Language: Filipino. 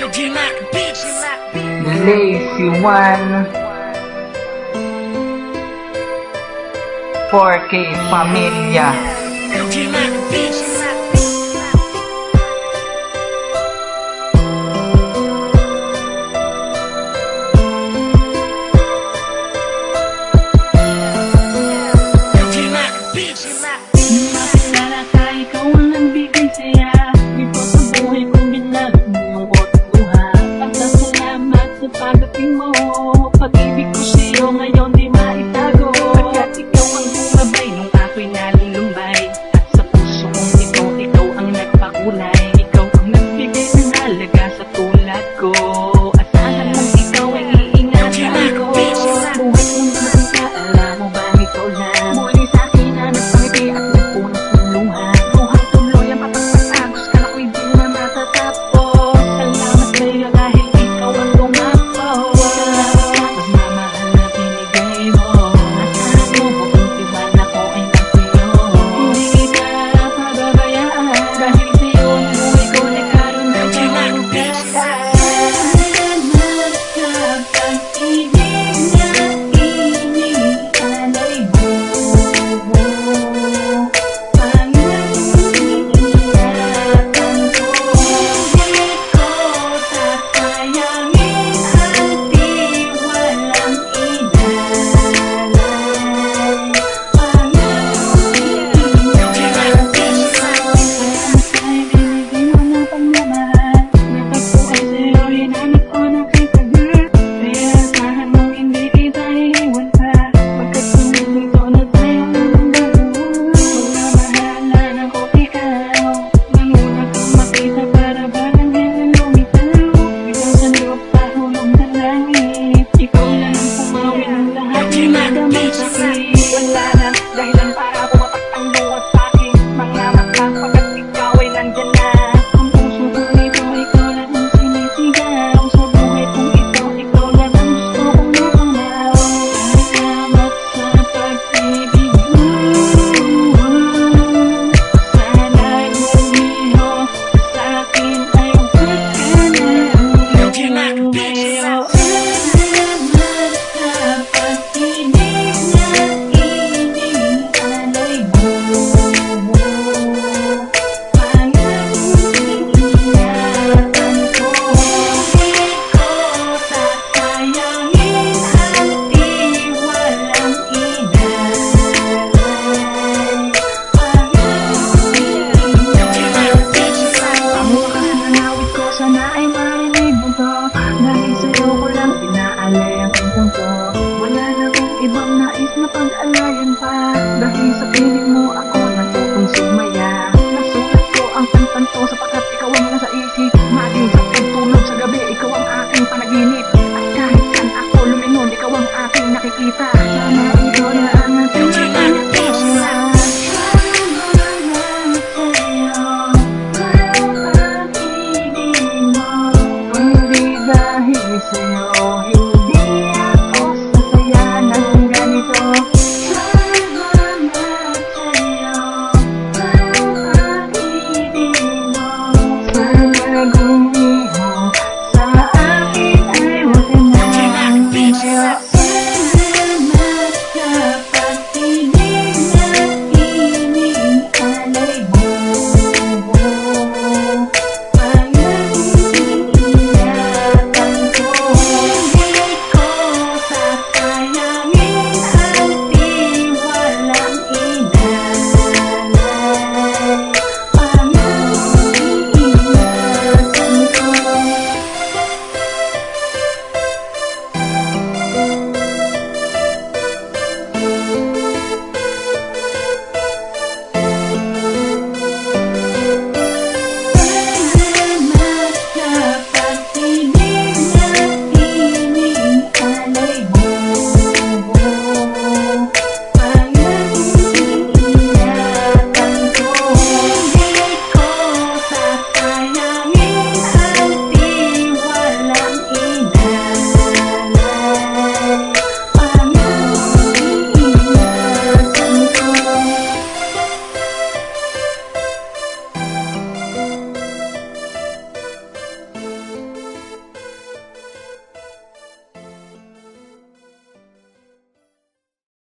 The lazy one. 4K Pamilya. Makilala ka, ikaw ang nagbigay saya. Dito sa buhay kong ginagap mo yung luha. Pagkasalamat sa pagdating mo. Pag-ibig ko sa'yo ngayon di maitago. Pagkat ikaw ang bumabay nung ako'y nalulumbay. At sa puso kong ito, ikaw ang nagpakulay. Ikaw ang nagbigay ng halaga sa tulad ko. Asahan mong ikaw ay iingatan ko. Buhay ng mga alam mo ba ikaw lang? Muli sa'kin na nagpangiti at nagpunas ng luha. Luhang tuloy ang patagpatagos ka na ko'y di na matatapos. Salamat sa'yo dahil ikaw ang lumapos. Salamat sa pagmamahal na binigay mo. Asahan mo buong tiwala ko ay nagsayo. Hindi kita pababayaan dahil sa'yo ang buhay ko nagkaroon ng pangugatan. Salamat sa pag-ibig na inialay mo. Pangangingatan ko, di ko tatayangin ang tiwalang inalay. Pangangingatan ko, sa'y binigay mo ng pagmamahal. Natagpo ay sa'yo, hinanap ko ng kitagal. Kaya asahan mong hindi kita iiwan pa. Pagkat sinunod na tayo ng dalawa. Magmamahalan ako ikaw. Nanguna kang makita para balang lumitaw. Ikaw sa lupa, hulog na langit. Ikaw lang ang pumawi ng lahat ng madamang sakit. Wala na dahilan para pumatak ang luwas sa'kin. Mga mata pagkat ikaw ay nandyan na. Ang puso ko nito, ikaw lang ang sinisigaw. Sa buhay kong ito, ikaw lang ang gusto kong matanaw. Salamat sa pag-ibig mo. Sana'y lumiho sa'kin ay huwag ka na lumayo. Salamat sa pag-ibig na inialay mo. Pangangingatan ko, di ko tatayangin ang tiwalang inalay. Ang wakas na awit ko, sana ay marinig mo to. Dahil sa'yo ko lang pinaalay ang puntong to. Wala na kong ibang nais na pag-alayan pa. Dahil sa piling mo ako natutong sumaya. Nasulat ko ang kantang to sapagkat ikaw ang nasa isip